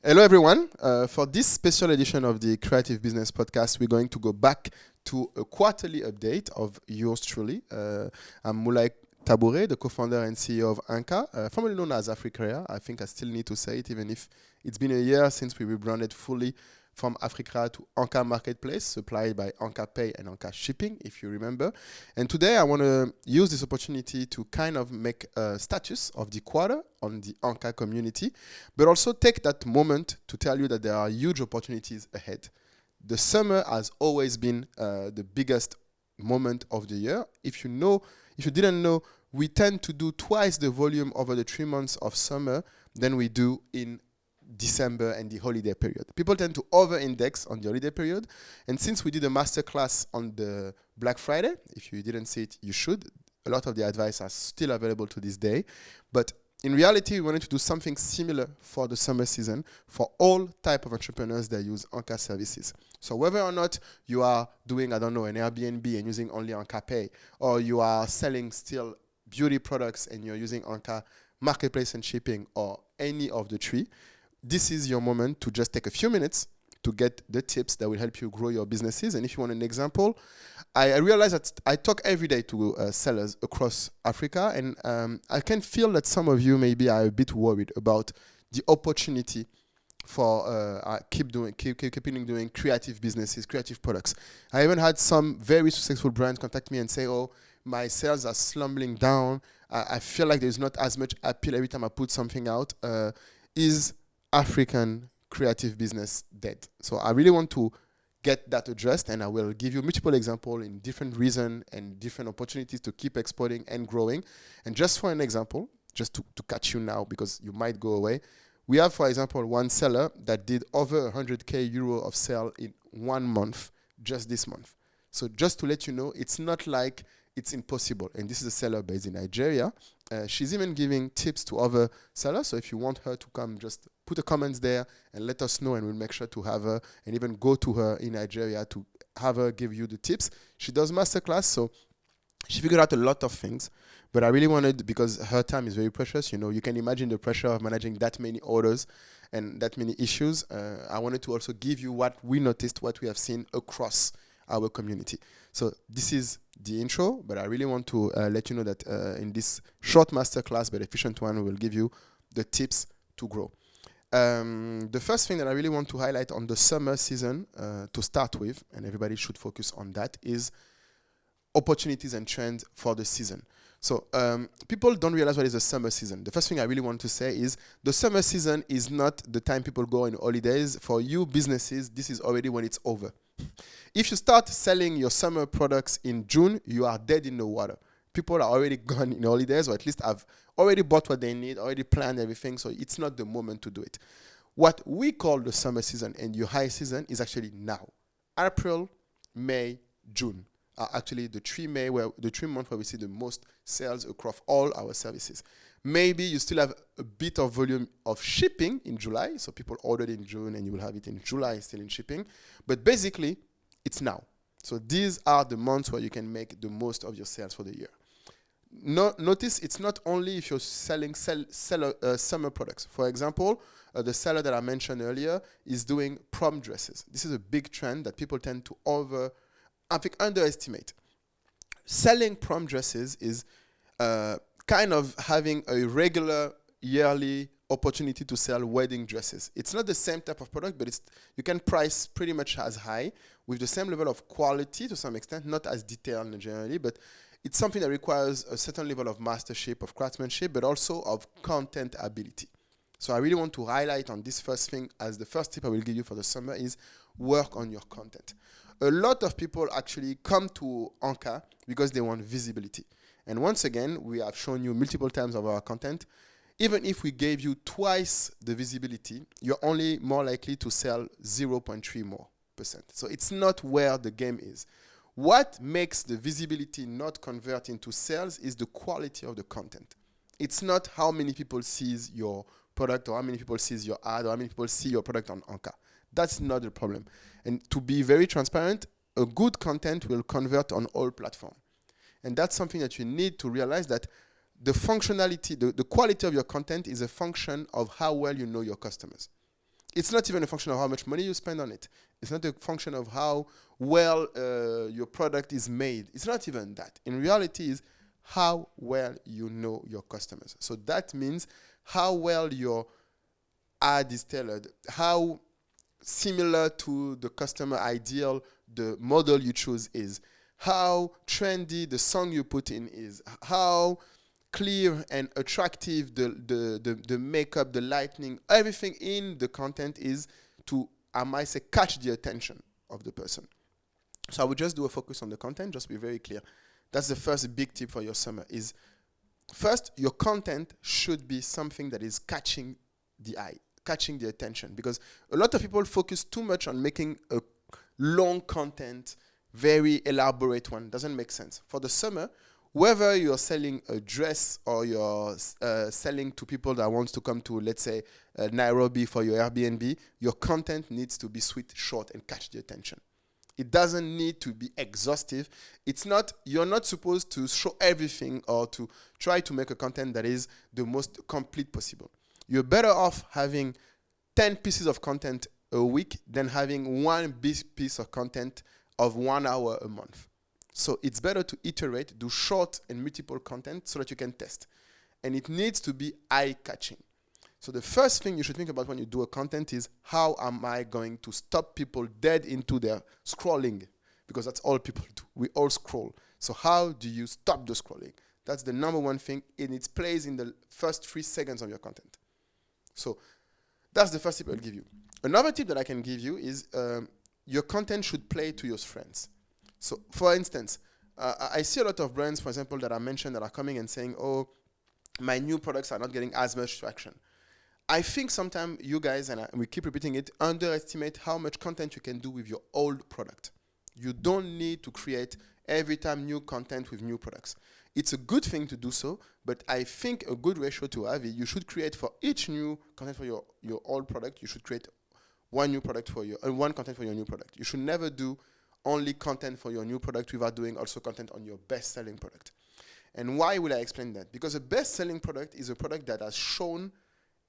Hello, everyone. For this special edition of the Creative Business Podcast, we're going to go back to a quarterly update of yours truly. I'm Moulaye Tabouré, the co-founder and CEO of ANKA, formerly known as Africa. I think I still need to say it, even if it's been a year since we rebranded fully from Africa to ANKA Marketplace, supplied by ANKA Pay and ANKA Shipping, if you remember. And today I want to use this opportunity to kind of make a status of the quarter on the ANKA community, but also take that moment to tell you that there are huge opportunities ahead. The summer has always been the biggest moment of the year. If you didn't know, we tend to do twice the volume over the 3 months of summer than we do in December and the holiday period. People tend to over-index on the holiday period. And since we did a masterclass on the Black Friday, if you didn't see it, you should. A lot of the advice are still available to this day. But in reality, we wanted to do something similar for the summer season for all type of entrepreneurs that use ANKA services. So whether or not you are doing, an Airbnb and using only ANKA Pay, or you are selling still beauty products and you're using ANKA Marketplace and Shipping, or any of the three, this is your moment to just take a few minutes to get the tips that will help you grow your businesses. And if you want an example, I realize that I talk every day to sellers across Africa, and I can feel that some of you maybe are a bit worried about the opportunity for keeping doing creative businesses, creative products. I even had some very successful brands contact me and say, oh, my sales are slumbling down. I feel like there's not as much appeal every time I put something out. Is African creative business dead? So I really want to get that addressed, and I will give you multiple examples in different reasons and different opportunities to keep exporting and growing. And just for an example, just to catch you now because you might go away, we have, for example, one seller that did over 100k euro of sale in 1 month, just this month. So just to let you know, it's not like it's impossible. And this is a seller based in Nigeria. She's even giving tips to other sellers. So if you want her to come, just put a comment there and let us know, and we'll make sure to have her and even go to her in Nigeria to have her give you the tips. She does masterclass, so she figured out a lot of things. But I really wanted, because her time is very precious, you can imagine the pressure of managing that many orders and that many issues. I wanted to also give you what we noticed, what we have seen across our community. So this is the intro, but I really want to let you know that in this short masterclass, but efficient one, we will give you the tips to grow. The first thing that I really want to highlight on the summer season to start with, and everybody should focus on that, is opportunities and trends for the season. So people don't realize what is the summer season. The first thing I really want to say is the summer season is not the time people go on holidays. For you businesses, this is already when it's over. If you start selling your summer products in June, you are dead in the water. People are already gone in holidays, or at least have already bought what they need, already planned everything, so it's not the moment to do it. What we call the summer season and your high season is actually now. April, May, June are actually the 3 months where we see the most sales across all our services. Maybe you still have a bit of volume of shipping in July, so people ordered in June and you will have it in July still in shipping. But basically, it's now. So these are the months where you can make the most of your sales for the year. Notice it's not only if you're selling summer products. For example, the seller that I mentioned earlier is doing prom dresses. This is a big trend that people tend to underestimate. Selling prom dresses is kind of having a regular yearly opportunity to sell wedding dresses. It's not the same type of product, but you can price pretty much as high with the same level of quality to some extent, not as detailed generally, but it's something that requires a certain level of mastership, of craftsmanship, but also of content ability. So I really want to highlight on this first thing as the first tip I will give you for the summer is work on your content. A lot of people actually come to ANKA because they want visibility. And once again, we have shown you multiple times of our content. Even if we gave you twice the visibility, you're only more likely to sell 0.3% more. So it's not where the game is. What makes the visibility not convert into sales is the quality of the content. It's not how many people sees your product or how many people sees your ad or how many people see your product on ANKA. That's not the problem. And to be very transparent, a good content will convert on all platforms. And that's something that you need to realize, that the functionality, the quality of your content is a function of how well you know your customers. it's not even a function of how much money you spend on it. It's not a function of how well your product is made. It's not even that. In reality, is how well you know your customers. So that means how well your ad is tailored, how similar to the customer ideal the model you choose is, how trendy the song you put in is, how clear and attractive the makeup, the lighting, everything in the content is to, I might say, catch the attention of the person. So I would just do a focus on the content, just be very clear. That's the first big tip for your summer is, first, your content should be something that is catching the eye, catching the attention. Because a lot of people focus too much on making a long content, very elaborate one. Doesn't make sense. For the summer, whether you're selling a dress or you're selling to people that want to come to, let's say, Nairobi for your Airbnb, your content needs to be sweet, short, and catch the attention. It doesn't need to be exhaustive. It's not, you're not supposed to show everything or to try to make a content that is the most complete possible. You're better off having 10 pieces of content a week than having one big piece of content of 1 hour a month. So it's better to iterate, do short and multiple content so that you can test. And it needs to be eye-catching. So the first thing you should think about when you do a content is, how am I going to stop people dead into their scrolling? Because that's all people do. We all scroll. So how do you stop the scrolling? That's the number one thing, and it plays in the first 3 seconds of your content. So that's the first tip I'll give you. Another tip that I can give you is your content should play to your friends. So for instance, I see a lot of brands, for example, that I mentioned that are coming and saying, oh, my new products are not getting as much traction. I think sometimes you guys, and we keep repeating it, underestimate how much content you can do with your old product. You don't need to create every time new content with new products. It's a good thing to do so, but I think a good ratio to have is you should create for each new content for your old product, you should create one new product for your, one content for your new product. You should never do only content for your new product without doing also content on your best-selling product. And why will I explain that? Because a best-selling product is a product that has shown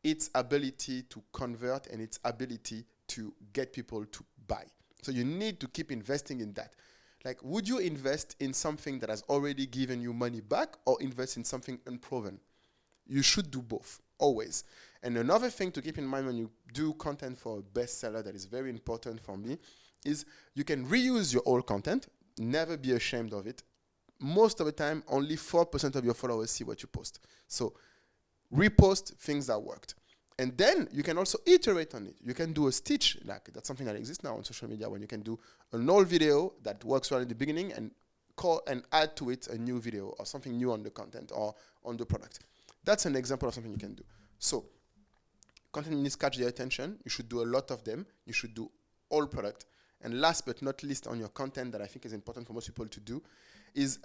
its ability to convert and its ability to get people to buy. So you need to keep investing in that. Like, would you invest in something that has already given you money back or invest in something unproven? You should do both, always. And another thing to keep in mind when you do content for a bestseller that is very important for me is you can reuse your old content, never be ashamed of it. Most of the time, only 4% of your followers see what you post. So repost things that worked. And then you can also iterate on it. You can do a stitch, like that's something that exists now on social media, when you can do an old video that works well in the beginning and add to it a new video or something new on the content or on the product. That's an example of something you can do. So content needs to catch their attention. You should do a lot of them. You should do all product. And last but not least on your content that I think is important for most people to do is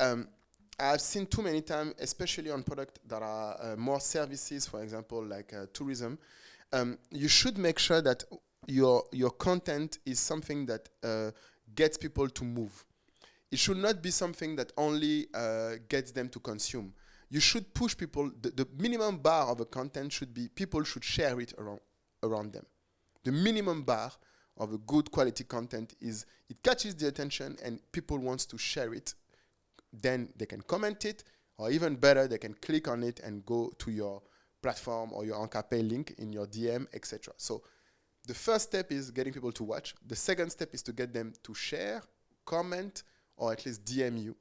I've seen too many times, especially on products that are more services, for example, like tourism, you should make sure that your content is something that gets people to move. It should not be something that only gets them to consume. You should push people. The minimum bar of a content should be people should share it around them. The minimum bar of a good quality content is it catches the attention and people want to share it. Then they can comment it, or even better, they can click on it and go to your platform or your ANKA pay link in your DM, etc. So the first step is getting people to watch. The second step is to get them to share, comment, or at least DM you.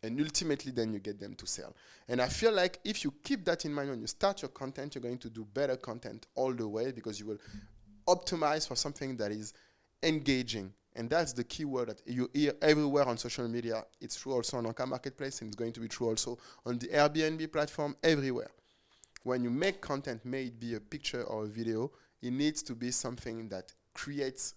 And ultimately, then you get them to sell. And I feel like if you keep that in mind when you start your content, you're going to do better content all the way because you will optimize for something that is engaging. And that's the key word that you hear everywhere on social media. It's true also on ANKA Marketplace, and it's going to be true also on the Airbnb platform, everywhere. When you make content, may it be a picture or a video, it needs to be something that creates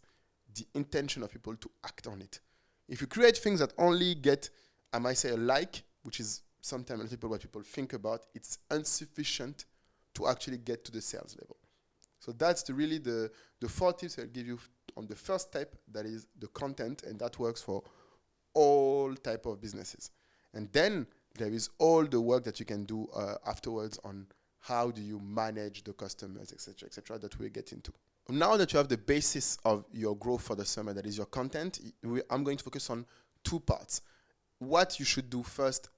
the intention of people to act on it. If you create things that only get, I might say, a like, which is sometimes a little bit what people think about, it's insufficient to actually get to the sales level. So that's really the 4 tips I'll give you on the first step, that is the content, and that works for all type of businesses. And then there is all the work that you can do afterwards on how do you manage the customers, etc., that we'll get into. now that you have the basis of your growth for the summer, that is your content, I'm going to focus on two parts. What you should do first,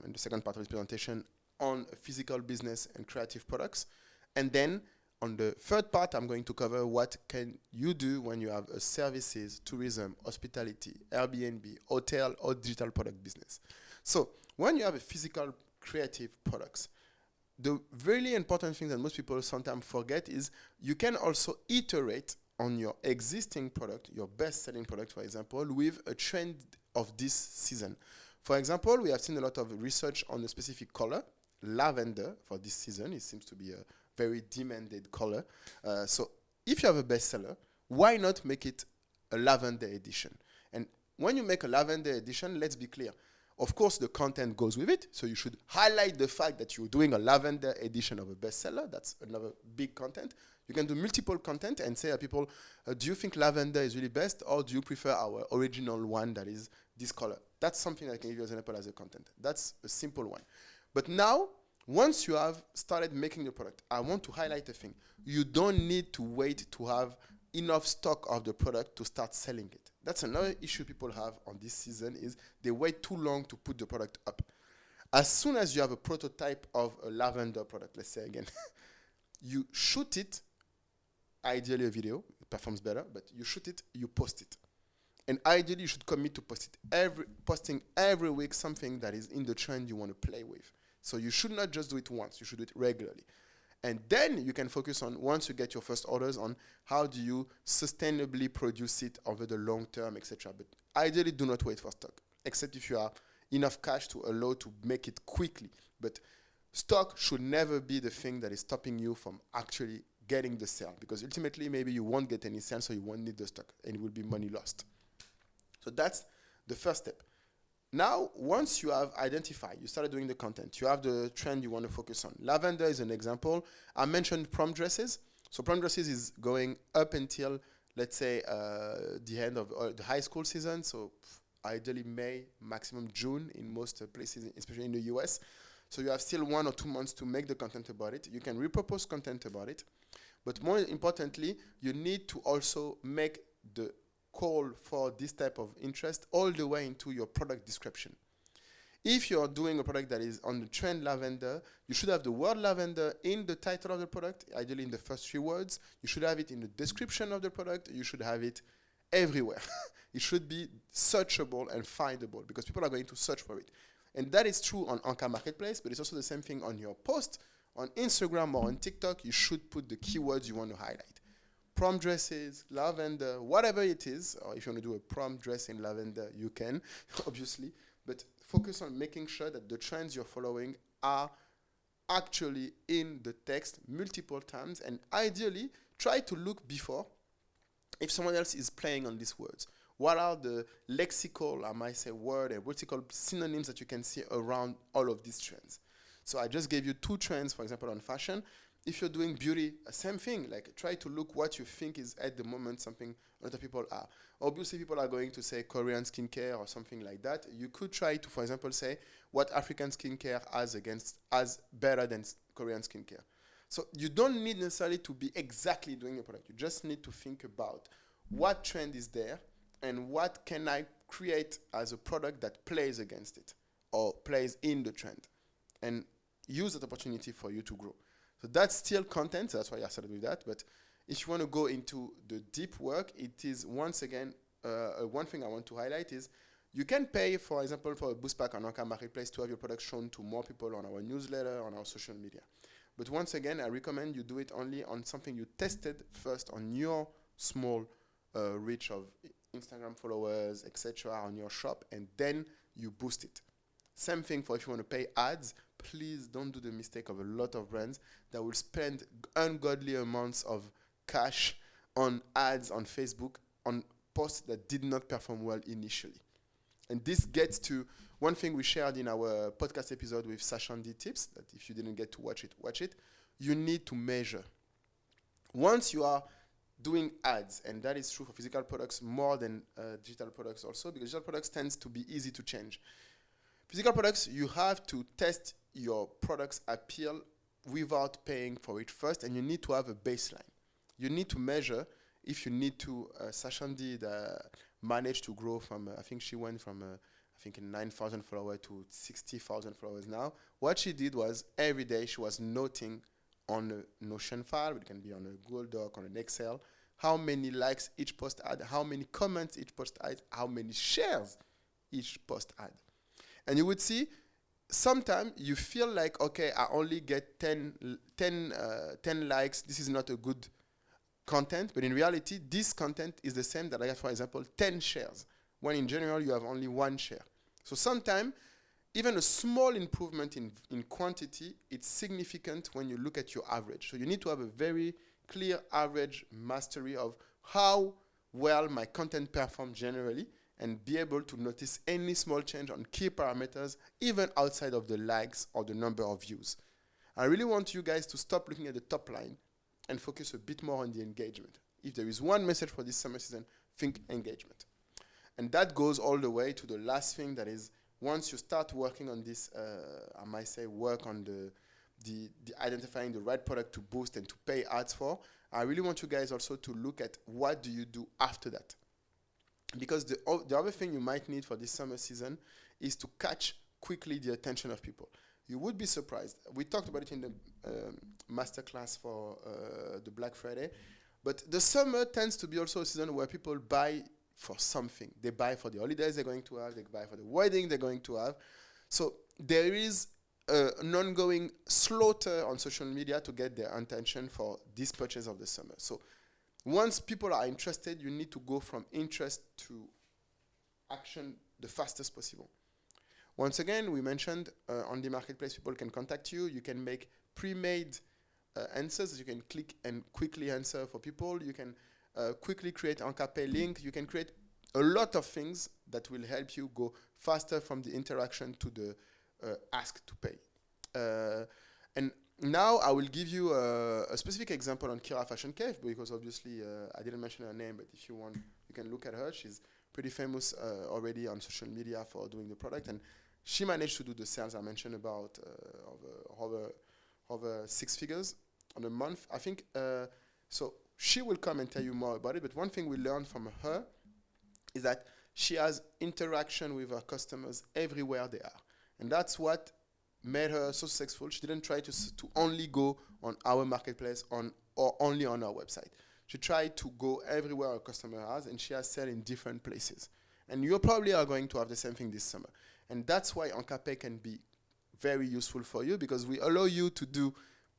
in the second part of this presentation, on physical business and creative products. And then on the third part, I'm going to cover what can you do when you have a services, tourism, hospitality, Airbnb, hotel, or digital product business. So when you have a physical creative products, the really important thing that most people sometimes forget is you can also iterate on your existing product, your best-selling product, for example, with a trend of this season. For example, we have seen a lot of research on a specific color, lavender, for this season. It seems to be a very demanded color. So if you have a bestseller, why not make it a lavender edition? And when you make a lavender edition, let's be clear. Of course, the content goes with it, so you should highlight the fact that you're doing a lavender edition of a bestseller. That's another big content. You can do multiple content and say to people, do you think lavender is really best, or do you prefer our original one that is this color? That's something I can give you as an example as a content. That's a simple one. But now, once you have started making the product, I want to highlight a thing. You don't need to wait to have enough stock of the product to start selling it. That's another issue people have on this season, is they wait too long to put the product up. As soon as you have a prototype of a lavender product, let's say again, you shoot it, ideally a video, it performs better, but you shoot it, you post it. And ideally you should commit to posting every week something that is in the trend you want to play with. So you should not just do it once, you should do it regularly. And then you can focus on, once you get your first orders, on how do you sustainably produce it over the long term, etc. But ideally, do not wait for stock, except if you have enough cash to allow to make it quickly. But stock should never be the thing that is stopping you from actually getting the sale, because ultimately, maybe you won't get any sales, so you won't need the stock, and it will be money lost. So that's the first step. Now, once you have identified, you started doing the content, you have the trend you want to focus on. Lavender is an example. I mentioned prom dresses. So prom dresses is going up until, let's say, the end of the high school season. So ideally May, maximum June in most places, especially in the US. So you have still 1 or 2 months to make the content about it. You can repurpose content about it. But more importantly, you need to also make the call for this type of interest all the way into your product description. If you're doing a product that is on the trend lavender, you should have the word lavender in the title of the product, ideally in the first 3 words. You should have it in the description of the product. You should have it everywhere. It should be searchable and findable, because people are going to search for it. And that is true on ANKA Marketplace, but it's also the same thing on your post. On Instagram or on TikTok, you should put the keywords you want to highlight. Prom dresses, lavender, whatever it is, or if you want to do a prom dress in lavender, you can, obviously. But focus on making sure that the trends you're following are actually in the text multiple times, and ideally, try to look before if someone else is playing on these words. What are the lexical, I might say, word and vertical synonyms that you can see around all of these trends? So I just gave you 2 trends, for example, on fashion. If you're doing beauty, same thing. Like, try to look what you think is at the moment something other people are. Obviously, people are going to say Korean skincare or something like that. You could try to, for example, say what African skincare has better than Korean skincare. So you don't need necessarily to be exactly doing a product. You just need to think about what trend is there and what can I create as a product that plays against it or plays in the trend, and use that opportunity for you to grow. So that's still content, so that's why I started with that. But if you want to go into the deep work, it is, once again, one thing I want to highlight is you can pay, for example, for a boost pack on ANKA Marketplace to have your product shown to more people on our newsletter, on our social media. But once again, I recommend you do it only on something you tested first on your small reach of Instagram followers, etc., on your shop, and then you boost it. Same thing for if you want to pay ads. Please don't do the mistake of a lot of brands that will spend ungodly amounts of cash on ads on Facebook on posts that did not perform well initially. And this gets to one thing we shared in our podcast episode with Sashandi Tips, that if you didn't get to watch it. You need to measure. Once you are doing ads, and that is true for physical products more than digital products also, because digital products tends to be easy to change. Physical products, you have to test your product's appeal without paying for it first, and you need to have a baseline. you need to measure if you need to. Sasha did manage to grow from, I think she went from, I think 9,000 followers to 60,000 followers now. What she did was every day she was noting on a Notion file, it can be on a Google Doc, on an Excel, how many likes each post had, how many comments each post had, how many shares each post had. And you would see, sometimes you feel like, okay, I only get 10 likes, this is not a good content, but in reality, this content is the same that I have, for example, 10 shares, when in general you have only 1 share. So sometimes, even a small improvement in quantity, it's significant when you look at your average. So you need to have a very clear average mastery of how well my content performs generally, and be able to notice any small change on key parameters, even outside of the likes or the number of views. I really want you guys to stop looking at the top line and focus a bit more on the engagement. If there is one message for this summer season, think engagement. And that goes all the way to the last thing, that is, once you start working on this, I might say work on the identifying the right product to boost and to pay ads for, I really want you guys also to look at what do you do after that. Because the other thing you might need for this summer season is to catch quickly the attention of people. You would be surprised. We talked about it in the masterclass for the Black Friday. But the summer tends to be also a season where people buy for something. They buy for the holidays they're going to have. They buy for the wedding they're going to have. So there is an ongoing slaughter on social media to get their attention for this purchase of the summer. So once people are interested, you need to go from interest to action the fastest possible. Once again, we mentioned on the marketplace, people can contact you. You can make pre-made answers that you can click and quickly answer for people. You can quickly create ANKA pay link. You can create a lot of things that will help you go faster from the interaction to the ask to pay. And now I will give you a specific example on Kira Fashion Cave, because obviously I didn't mention her name, but if you want, you can look at her. She's pretty famous already on social media for doing the product, and she managed to do the sales I mentioned about over 6 figures on a month, I think. So she will come and tell you more about it, but one thing we learned from her is that she has interaction with her customers everywhere they are. And that's what made her so successful. She didn't try to only go on our marketplace or only on our website. She tried to go everywhere our customer has, and she has sell in different places. And you probably are going to have the same thing this summer. And that's why ANKA Pay can be very useful for you, because we allow you to do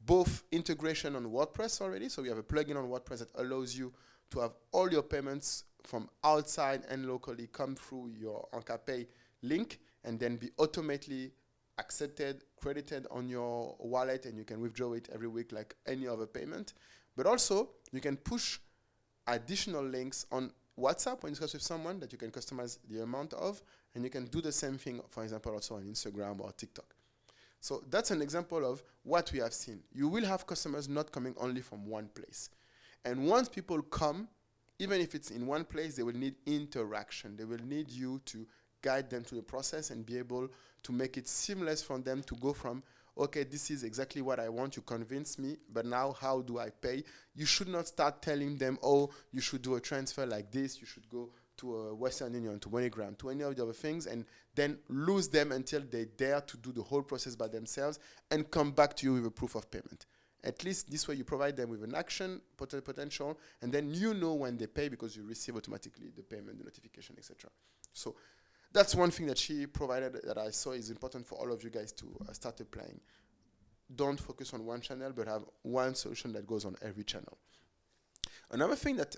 both integration on WordPress already. So we have a plugin on WordPress that allows you to have all your payments from outside and locally come through your ANKA Pay link, and then be automatically accepted, credited on your wallet, and you can withdraw it every week like any other payment. But also, you can push additional links on WhatsApp when you discuss with someone that you can customize the amount of, and you can do the same thing, for example, also on Instagram or TikTok. So that's an example of what we have seen. You will have customers not coming only from one place. And once people come, even if it's in one place, they will need interaction. They will need you to guide them through the process and be able to make it seamless for them to go from, okay, this is exactly what I want, you convinced me, but now how do I pay? You should not start telling them, oh, you should do a transfer like this, you should go to a Western Union, to MoneyGram, to any of the other things, and then lose them until they dare to do the whole process by themselves and come back to you with a proof of payment. At least this way you provide them with an action potential, and then you know when they pay because you receive automatically the payment, the notification, etc. So that's one thing that she provided that I saw is important for all of you guys to start applying. Don't focus on one channel, but have one solution that goes on every channel. Another thing that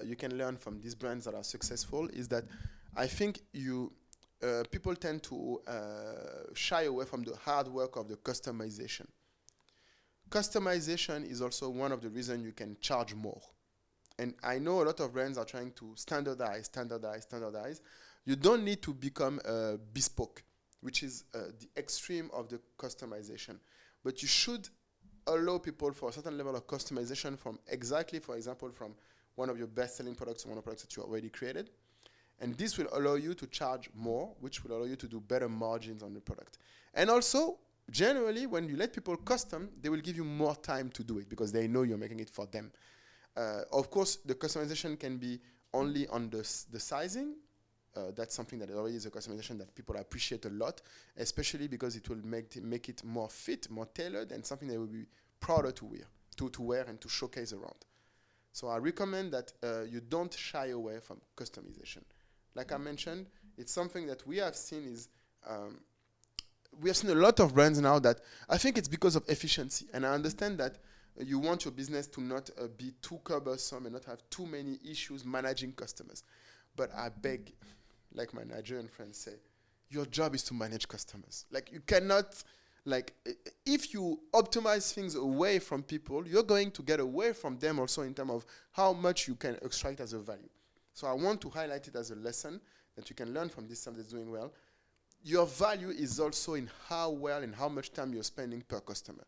you can learn from these brands that are successful is that I think people tend to shy away from the hard work of the customization. Customization is also one of the reasons you can charge more. And I know a lot of brands are trying to standardize. You don't need to become bespoke, which is the extreme of the customization. But you should allow people for a certain level of customization from exactly, for example, from one of your best-selling products or one of the products that you already created. And this will allow you to charge more, which will allow you to do better margins on the product. And also, generally, when you let people custom, they will give you more time to do it because they know you're making it for them. Of course, the customization can be only on the sizing. That's something that already is a customization that people appreciate a lot, especially because it will make it more fit, more tailored, and something they will be prouder to wear and to showcase around. So I recommend that you don't shy away from customization. Like I mentioned, it's something that we have seen is we have seen a lot of brands now that I think it's because of efficiency, and I understand that you want your business to not be too cumbersome and not have too many issues managing customers. But I beg, like my Nigerian friends say, your job is to manage customers. Like you cannot, like if you optimize things away from people, you're going to get away from them also in terms of how much you can extract as a value. So I want to highlight it as a lesson that you can learn from this time that's doing well. Your value is also in how well and how much time you're spending per customer.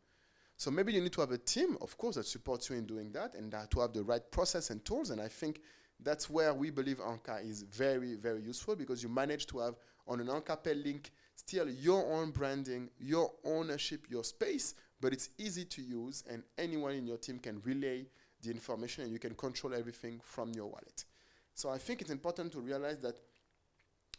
So maybe you need to have a team, of course, that supports you in doing that, and to have the right process and tools. And I think that's where we believe ANKA is very, very useful, because you manage to have on an ANKA pay link still your own branding, your ownership, your space, but it's easy to use, and anyone in your team can relay the information, and you can control everything from your wallet. So I think it's important to realize that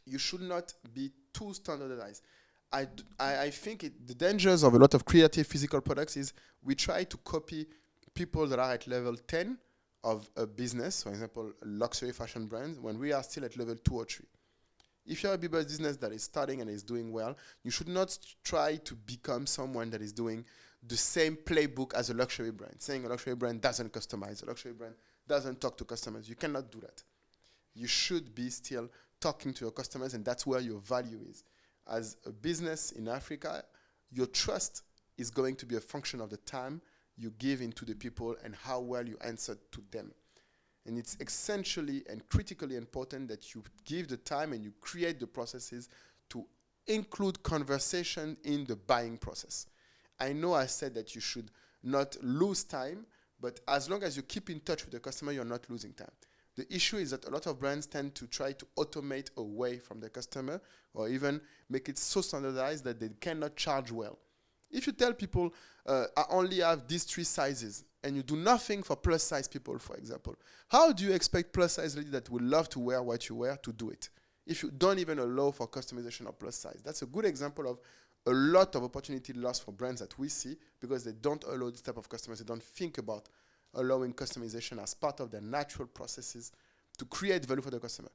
you should not be too standardized. I think the dangers of a lot of creative physical products is we try to copy people that are at level 10 of a business, for example, a luxury fashion brand, when we are still at level 2 or 3. If you're a business that is starting and is doing well, you should not try to become someone that is doing the same playbook as a luxury brand, saying a luxury brand doesn't customize, a luxury brand doesn't talk to customers. You cannot do that. You should be still talking to your customers, and that's where your value is. As a business in Africa, your trust is going to be a function of the time you give into the people and how well you answer to them. And it's essentially and critically important that you give the time and you create the processes to include conversation in the buying process. I know I said that you should not lose time, but as long as you keep in touch with the customer, you're not losing time. The issue is that a lot of brands tend to try to automate away from the customer, or even make it so standardized that they cannot charge well. If you tell people, I only have these 3 sizes, and you do nothing for plus size people, for example, how do you expect plus size ladies that would love to wear what you wear to do it? If you don't even allow for customization of plus size. That's a good example of a lot of opportunity lost for brands that we see, because they don't allow this type of customers. They don't think about allowing customization as part of their natural processes to create value for the customer.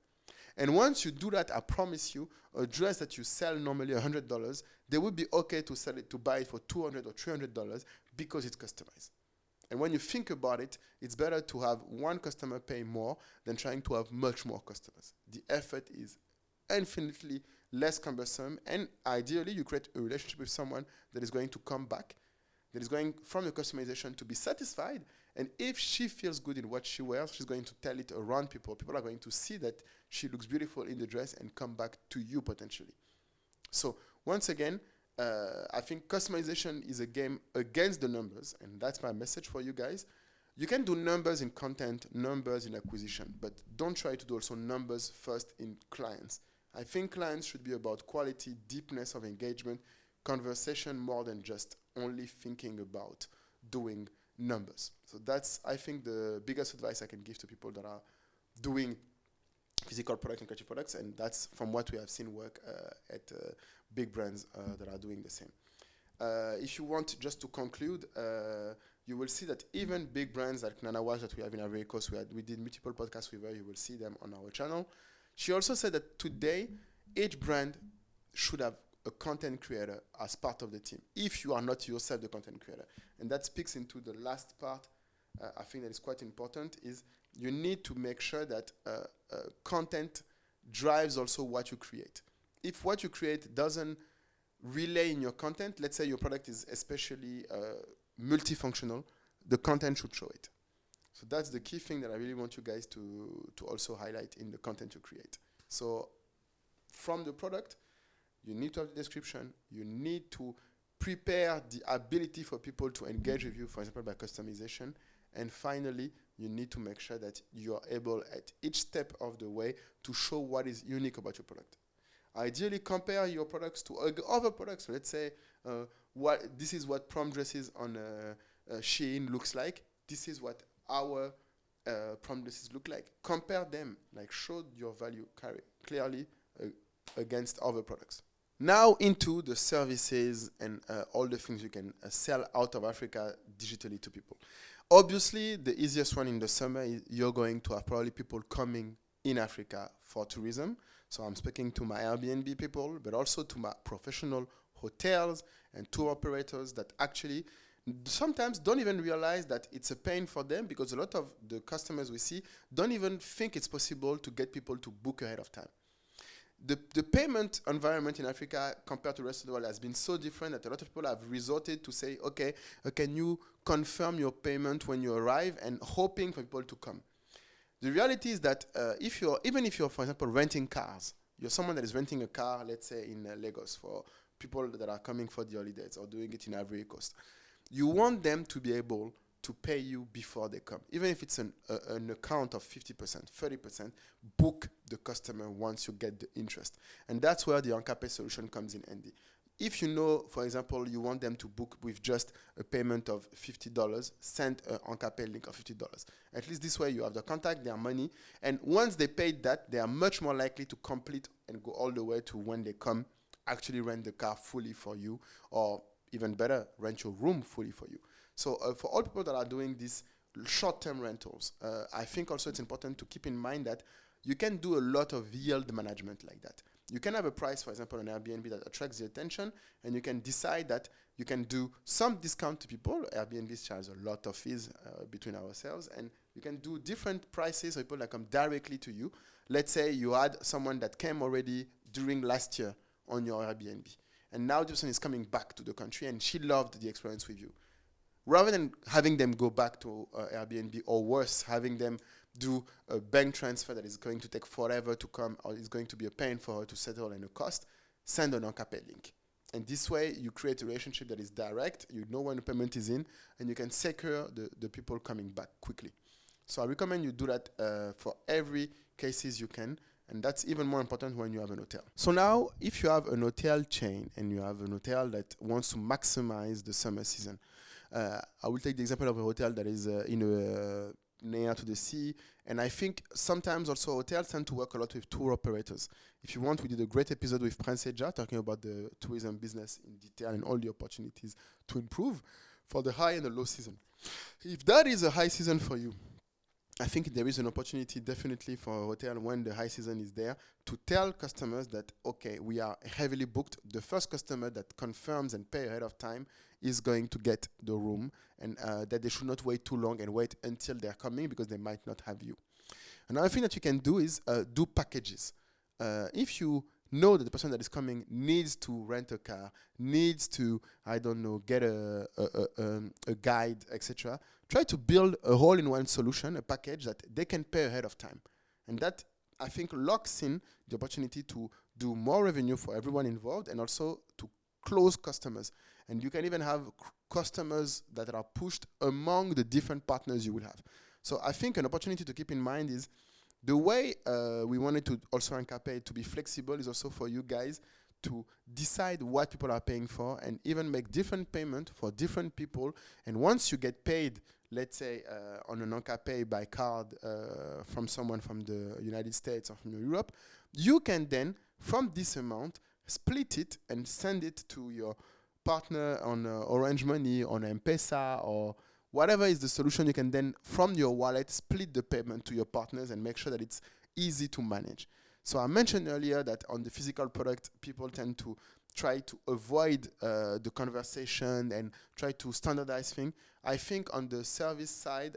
And once you do that, I promise you, a dress that you sell normally $100, they would be okay to sell it, to buy it for $200 or $300 because it's customized. And when you think about it, it's better to have one customer pay more than trying to have much more customers. The effort is infinitely less cumbersome, and ideally you create a relationship with someone that is going to come back, that is going from the customization to be satisfied. And if she feels good in what she wears, she's going to tell it around people. People are going to see that she looks beautiful in the dress and come back to you potentially. So once again, I think customization is a game against the numbers, and that's my message for you guys. You can do numbers in content, numbers in acquisition, but don't try to do also numbers first in clients. I think clients should be about quality, deepness of engagement, conversation, more than just only thinking about doing numbers. So that's, I think, the biggest advice I can give to people that are doing physical products and creative products, and that's from what we have seen work at big brands that are doing the same. If you want just to conclude, you will see that even big brands like Nana Wash that we have in Ivory Coast, we did multiple podcasts with her, you will see them on our channel. She also said that today, each brand should have a content creator as part of the team, if you are not yourself the content creator. And that speaks into the last part, I think that is quite important, is you need to make sure that content drives also what you create. If what you create doesn't relay in your content, let's say your product is especially multifunctional, the content should show it. So that's the key thing that I really want you guys to also highlight in the content you create. So from the product, you need to have the description, you need to prepare the ability for people to engage with you, for example, by customization. And finally, you need to make sure that you are able at each step of the way to show what is unique about your product. Ideally, compare your products to other products. So let's say this is what prom dresses on Shein looks like. This is what our promises look like. Compare them, like show your value clearly against other products. Now into the services and all the things you can sell out of Africa digitally to people. Obviously, the easiest one in the summer is you're going to have probably people coming in Africa for tourism. So I'm speaking to my Airbnb people, but also to my professional hotels and tour operators that actually sometimes don't even realize that it's a pain for them, because a lot of the customers we see don't even think it's possible to get people to book ahead of time. The payment environment in Africa compared to the rest of the world has been so different that a lot of people have resorted to say, okay, can you confirm your payment when you arrive, and hoping for people to come. The reality is that even if you're, for example, renting cars, you're someone that is renting a car, let's say in Lagos, for people that are coming for the holidays or doing it in Ivory Coast, you want them to be able to pay you before they come. Even if it's an account of 50%, 30%, book the customer once you get the interest. And that's where the ANKA Pay solution comes in handy. If you know, for example, you want them to book with just a payment of $50, send an ANKA Pay link of $50. At least this way you have the contact, their money, and once they paid that, they are much more likely to complete and go all the way to when they come, actually rent the car fully for you, or even better, rent your room fully for you. So for all people that are doing these short-term rentals, I think also it's important to keep in mind that you can do a lot of yield management like that. You can have a price, for example, on Airbnb that attracts the attention, and you can decide that you can do some discount to people. Airbnb charges a lot of fees between ourselves, and you can do different prices for people that come directly to you. Let's say you had someone that came already during last year on your Airbnb, and now this person is coming back to the country, and she loved the experience with you. Rather than having them go back to Airbnb, or worse, having them do a bank transfer that is going to take forever to come, or is going to be a pain for her to settle and a cost, send an ANKA Pay link. And this way, you create a relationship that is direct, you know when the payment is in, and you can secure the people coming back quickly. So I recommend you do that for every cases you can, and that's even more important when you have an hotel. So now, if you have an hotel chain, and you have an hotel that wants to maximize the summer season, I will take the example of a hotel that is near to the sea, and I think sometimes also hotels tend to work a lot with tour operators. If you want, we did a great episode with Branchez-vous talking about the tourism business in detail and all the opportunities to improve for the high and the low season. If that is a high season for you, I think there is an opportunity definitely for a hotel when the high season is there to tell customers that, okay, we are heavily booked. The first customer that confirms and pay ahead of time is going to get the room, and that they should not wait too long and wait until they're coming, because they might not have you. Another thing that you can do is do packages. If you know that the person that is coming needs to rent a car, needs to, I don't know, get a guide, etc., try to build a all-in-one solution, a package that they can pay ahead of time. And that, I think, locks in the opportunity to do more revenue for everyone involved, and also to close customers. And you can even have customers that are pushed among the different partners you will have. So I think an opportunity to keep in mind is the way we wanted to also ANKA Pay to be flexible is also for you guys to decide what people are paying for, and even make different payment for different people. And once you get paid, let's say on an ANKA Pay by card from someone from the United States or from Europe, you can then, from this amount, split it and send it to your partner on Orange Money, on M-Pesa, or whatever is the solution. You can then, from your wallet, split the payment to your partners and make sure that it's easy to manage. So I mentioned earlier that on the physical product, people tend to try to avoid the conversation and try to standardize things. I think on the service side,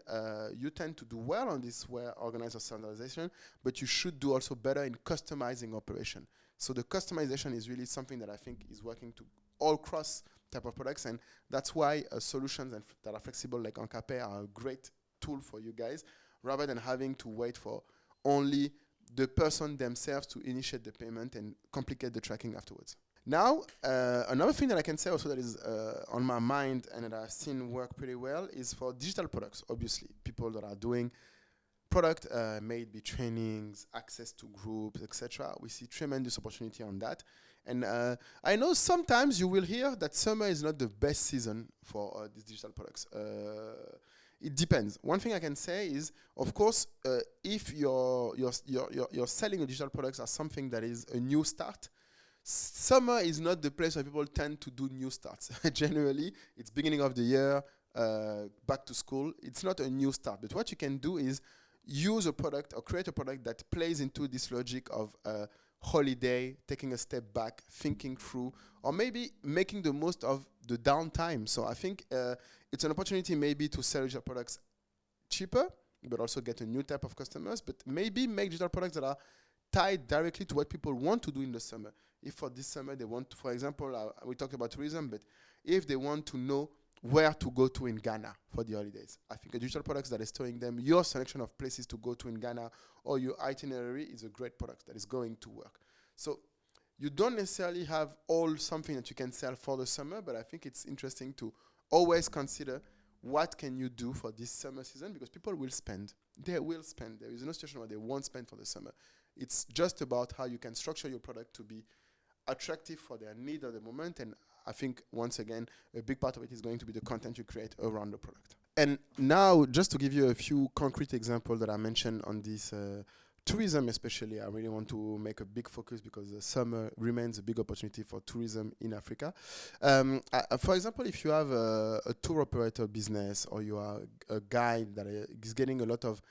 you tend to do well on this organized standardization, but you should do also better in customizing operation. So the customization is really something that I think is working to all cross type of products, and that's why solutions that are flexible like ANKA Pay are a great tool for you guys, rather than having to wait for only the person themselves to initiate the payment and complicate the tracking afterwards. Now, another thing that I can say also that is on my mind and that I've seen work pretty well is for digital products. Obviously, people that are doing product, maybe trainings, access to groups, etc. We see tremendous opportunity on that. And I know sometimes you will hear that summer is not the best season for these digital products. it depends. One thing I can say is, of course, if you're selling a digital products as something that is a new start, summer is not the place where people tend to do new starts. Generally, it's beginning of the year, back to school. It's not a new start. But what you can do is use a product or create a product that plays into this logic of holiday, taking a step back, thinking through, or maybe making the most of the downtime. So I think it's an opportunity maybe to sell digital products cheaper, but also get a new type of customers, but maybe make digital products that are tied directly to what people want to do in the summer. If for this summer they want to, for example, we talked about tourism, but if they want to know where to go to in Ghana for the holidays, I think a digital product that is showing them your selection of places to go to in Ghana or your itinerary is a great product that is going to work. So you don't necessarily have all something that you can sell for the summer, but I think it's interesting to always consider what can you do for this summer season, because people will spend. They will spend. There is no situation where they won't spend for the summer. It's just about how you can structure your product to be attractive for their need at the moment. And I think, once again, a big part of it is going to be the content you create around the product. And now, just to give you a few concrete examples that I mentioned on this tourism especially, I really want to make a big focus because the summer remains a big opportunity for tourism in Africa. For example, if you have a tour operator business, or you are a guide that is getting a lot of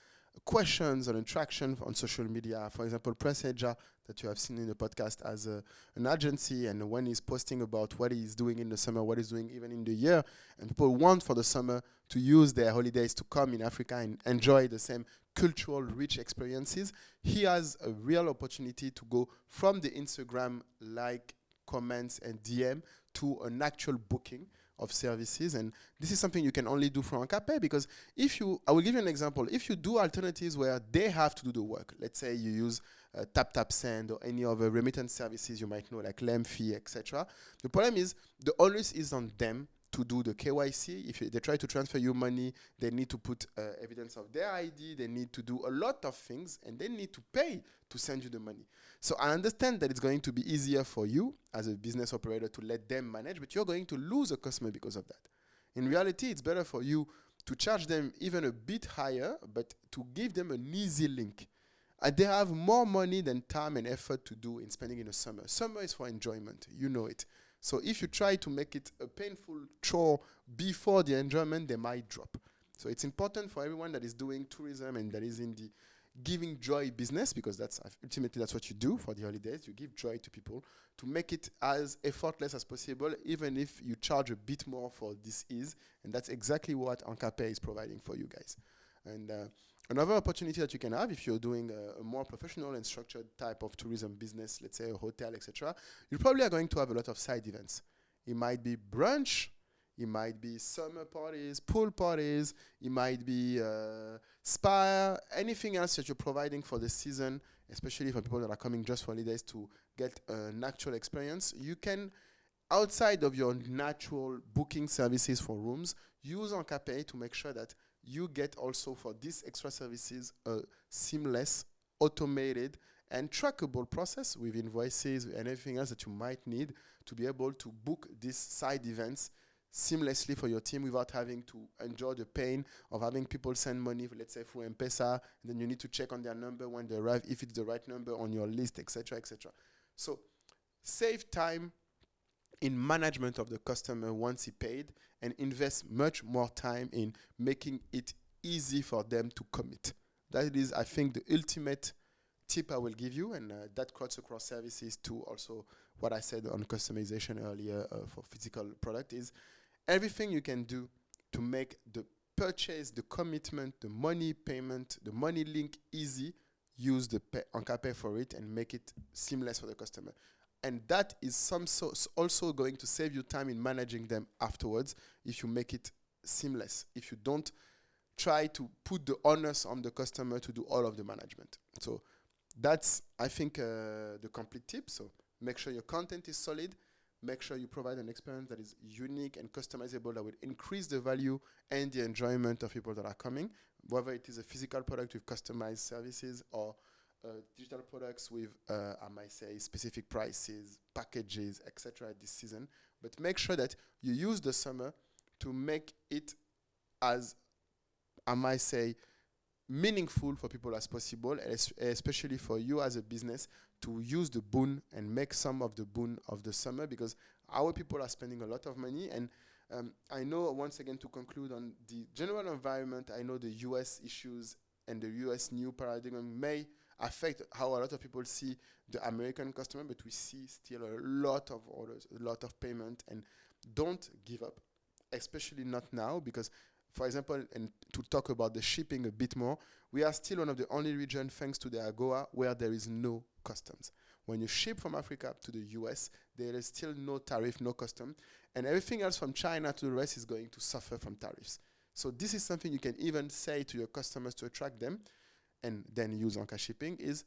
questions or interaction on social media, for example, Branchez-vous, that you have seen in the podcast, as an agency, and when he's posting about what he's doing in the summer, what he's doing even in the year, and people want for the summer to use their holidays to come in Africa and enjoy the same cultural rich experiences, he has a real opportunity to go from the Instagram like, comments and DM to an actual booking of services. And this is something you can only do for ANKA, because I will give you an example. If you do alternatives where they have to do the work, let's say you use Tap Send or any other remittance services you might know, like Lemfi, etc. The problem is the onus is on them to do the KYC. If they try to transfer you money, they need to put evidence of their ID, they need to do a lot of things, and they need to pay to send you the money. So I understand that it's going to be easier for you as a business operator to let them manage, but you're going to lose a customer because of that. In reality, it's better for you to charge them even a bit higher, but to give them an easy link. They have more money than time and effort to do in spending in the summer. Summer is for enjoyment, you know it. So if you try to make it a painful chore before the enjoyment, they might drop. So it's important for everyone that is doing tourism and that is in the giving joy business, because ultimately that's what you do for the holidays. You give joy to people, to make it as effortless as possible, even if you charge a bit more for this ease. And that's exactly what ANKA is providing for you guys. And another opportunity that you can have if you're doing a more professional and structured type of tourism business, let's say a hotel, etc., you probably are going to have a lot of side events. It might be brunch, it might be summer parties, pool parties, it might be spa, anything else that you're providing for the season, especially for people that are coming just for holidays to get an actual experience. You can, outside of your natural booking services for rooms, use ANKA to make sure that you get also for these extra services a seamless, automated, and trackable process with invoices and everything else that you might need to be able to book these side events seamlessly for your team without having to endure the pain of having people send money, let's say through M-Pesa, and then you need to check on their number when they arrive, if it's the right number on your list, etc., etc. So save time in management of the customer once he paid, and invest much more time in making it easy for them to commit. That is, I think, the ultimate tip I will give you, and that cuts across services to also what I said on customization earlier for physical product is everything you can do to make the purchase, the commitment, the money payment, the money link easy, use the ANKA for it and make it seamless for the customer. And that is also going to save you time in managing them afterwards if you make it seamless, if you don't try to put the onus on the customer to do all of the management. So that's, I think, the complete tip. So make sure your content is solid. Make sure you provide an experience that is unique and customizable that will increase the value and the enjoyment of people that are coming, whether it is a physical product with customized services or digital products with, I might say, specific prices, packages, etc. this season. But make sure that you use the summer to make it as I might say, meaningful for people as possible, especially for you as a business, to use the boon and make some of the boon of the summer, because our people are spending a lot of money. And I know, once again, to conclude on the general environment, I know the US issues and the US new paradigm may affect how a lot of people see the American customer, but we see still a lot of orders, a lot of payment, and don't give up, especially not now, because, for example, and to talk about the shipping a bit more, we are still one of the only regions, thanks to the AGOA, where there is no customs. When you ship from Africa to the US, there is still no tariff, no custom, and everything else from China to the rest is going to suffer from tariffs. So this is something you can even say to your customers to attract them, and then use ANKA shipping, is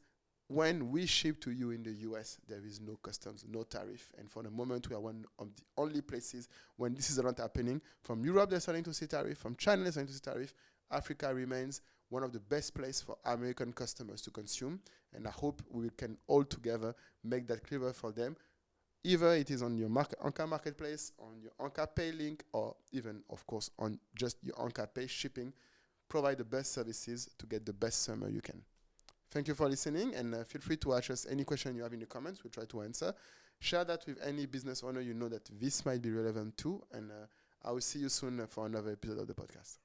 when we ship to you in the US, there is no customs, no tariff. And for the moment, we are one of the only places when this is not happening. From Europe, they're starting to see tariff. From China, they're starting to see tariff. Africa remains one of the best places for American customers to consume. And I hope we can all together make that clearer for them. Either it is on your ANKA marketplace, on your ANKA Pay link, or even, of course, on just your ANKA Pay shipping. Provide the best services to get the best summer you can. Thank you for listening, and feel free to ask us any question you have in the comments. We'll try to answer. Share that with any business owner you know that this might be relevant to, and I will see you soon for another episode of the podcast.